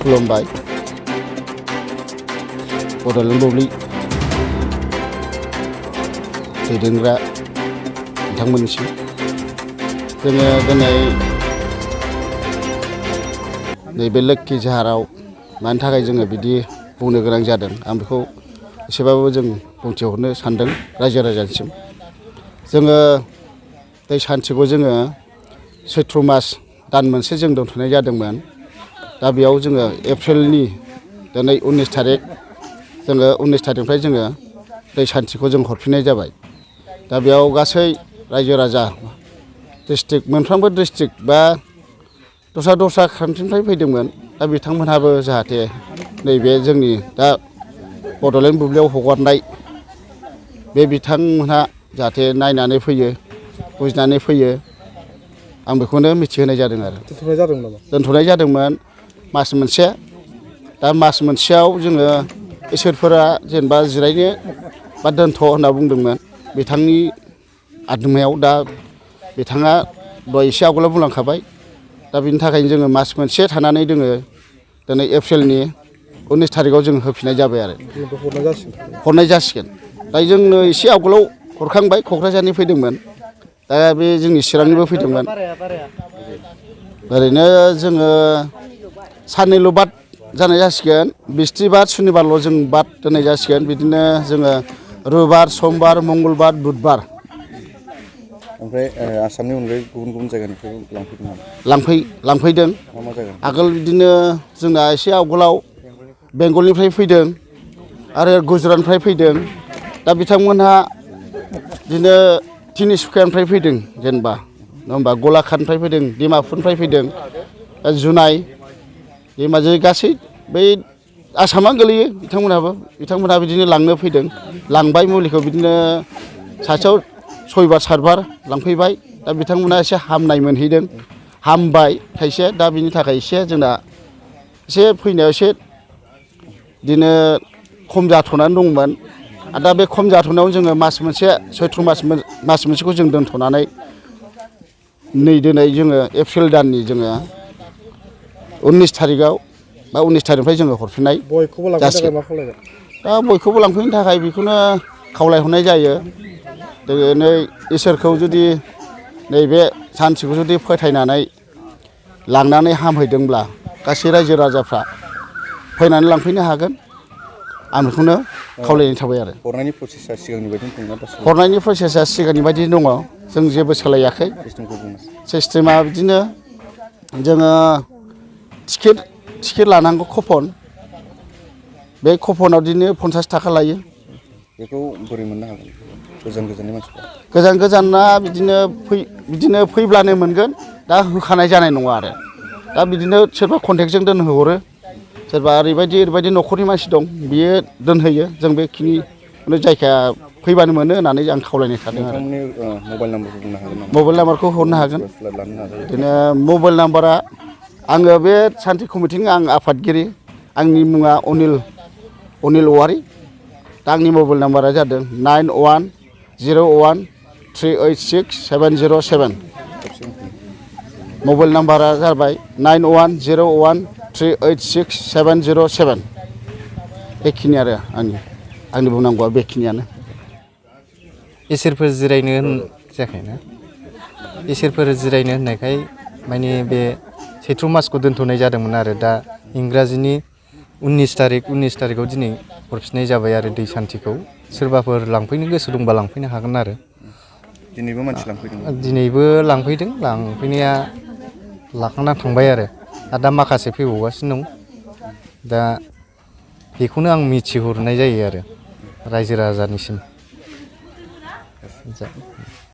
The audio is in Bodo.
खुलुमबाय बड'लेण्ड बुब्लि दैदेनग्रा बिथांमोननिसिम जोङो दिनै नैबे लोक्षि जाहाराव मानि थाखाय जोङो बिदि बुंनो गोनां जादों आं बेखौ एसेबाबो जों बुंथिहरनो सानदों रायजो राजानिसिम। जोङो दै सान्थिखौ जोङो सैथ्र मास दान मोनसे जों दोनथ'नाय जादोंमोन। दा बेयाव जोङो एप्रिलनि दिनै 19 थारिख जोङो 19 थारिखनिफ्राय जोङो दै सान्थिखौ जों हरफिननाय जाबाय। दा बेयाव गासै रायजो राजा डिस्ट्रिक्ट मोनफ्रोमबो डिस्ट्रिक्ट बा दस्रा कान्ट्रिनिफ्राय फैदोंमोन। दा बिथांमोनहाबो जाहाथे नैबे जोंनि दा बड'लेण्ड बुब्लियाव हगारनाय बे बिथांमोनहा जाहाथे नायनानै फैयो बुजिनानै फैयो आं बेखौनो मिथिहोनाय जादों आरो। दोनथ'नाय जादोंमोन मास मोनसे। दा मास मोनसेयाव जोङो इसोरफोरा जेनेबा जिरायनो बा दोनथ' होनना बुंदोंमोन बिथांनि आदुमायाव। दा बिथाङा दहाय एसे आवगोलाव बुंलांखाबाय। दा बिनि थाखायनो जोङो मास मोनसे थानानै जोङो दिनै एप्रिलनि 19 थारिखआव जों होफिननाय जाबाय आरो हरनाय जासिगोन। दा जोंनो एसे आवगोलाव हरखांबाय क'क्राझारनि फैदोंमोन। दा बे जोंनि चिरांनिबो फैदोंमोन। ओरैनो जोङो साननैल' बाद जानाय जासिगोन। बिस्थिबार सुनिबारल' जों बाद दोननाय जासिगोन। बिदिनो जोङो रबिबार समबार मंगलबार बुधबार। ओमफ्राय आसामनि अनगायै गुबुन जायगानिफ्राय लांफैदों नामा? लांफैदों। मा जायगा? आगोल बिदिनो जोंना एसे आवगोलाव बेंगलनिफ्राय फैदों आरो गुजरातनिफ्राय फैदों। दा बिथांमोनहा बिदिनो तिनिसुकियानिफ्राय फैदों जेनेबा नङा होमबा गलाघाटनिफ्राय फैदों डिमापुरनिफ्राय फैदों जुनाय धेमाजि गासै बै आसामानो गोलैयो बिथांमोनहाबो बिदिनो लांनो फैदों। लांबाय मुलिखौ बिदिनो सासेयाव 6 बार 7 बार लांफैबाय। दा बिथांमोनहा एसे हामनाय मोनहैदों हामबाय खायसे। दा बिनि थाखाय एसे जोंना एसे फैनायाव एसे बिदिनो खम जाथ'नानै दंमोन। दा बे खम जाथ'नायाव जोङो मास मोनसे सैथ्र मास मोनसेखौ जों दोनथ'नानै नै दिनै जोङो एप्रिल दाननि जोङो 19 थारिखआव बा 19 थारिखनिफ्राय जोङो हरफिननाय जासिगोन। दा बयखौबो लांफैनो थाखाय बेखौनो खावलायहरनाय जायो। दिनै इसोरखौ जुदि नैबे सान्थिखौ जुदि फोथायनानै लांनानै हामहैदोंब्ला गासै रायजो राजाफ्रा फैनानै लांफैनो हागोन। आं बेखौनो खावलायनाय थाबाय आरो। हरनायनि प्रसेसा सिगांनि बायदिनो दंना दा? हरनायनि प्रसेसा सिगांनि बायदि दङ। जों जेबो सोलायाखै। सिस्टेमा बिदिनो जोङो टिकेट लानांगौ कुपन। बे कुपनाव बिदिनो 50 थाखा लायो। बेखौ बोरै मोननो हागोन गोजाननि मानसिफ्रा? गोजाना बिदिनो फैब्लानो मोनगोन। दा होखानाय जानाय नङा आरो। दा बिदिनो सोरबा कन्टेक्टजों दोनहोहरो। सोरबा ओरैबायदि न'खरनि मानसि दं बियो दोनहोयो। जों बेखिनि जायखिया फैबानो मोनो होननानै आं खावलायनाय थादों आरो। नोंथांमोननि मबाइल नाम्बारखौ बुंनो हागोन नामा? मबाइल नाम्बारखौ हरनो हागोन। लानो नाजायो। बिदिनो मबाइल नाम्बारा आङो बे सान्थि कमिटिनि आं आफादगिरि। आंनि मुङा अनिल औवारि। दा आंनि मबाइल नाम्बारा जादों 9101386707। मबाइल नाम्बारा जाबाय 9101386707। बेखिनि आरो आंनि बुंनांगौआ बेखिनियानो। इसोरफोर जिरायनो जायाखैना? इसोरफोर जिरायनो होननायखाय माने बे सैथ्र मासखौ दोनथ'नाय जादोंमोन आरो। दा इंराजिनि 19 थारिखआव दिनै हरफिननाय जाबाय आरो दै सान्थिखौ। सोरबाफोर लांफैनो गोसो दंबा लांफैनो हागोन आरो। दिनैबो मानसि लांफैदों? दिनैबो लांफैदों। लांफैनाया लाखांना थांबाय आरो दा माखासे फैबावगासिनो दं। दा बेखौनो आं मिथिहरनाय जायो आरो रायजो राजानिसिम।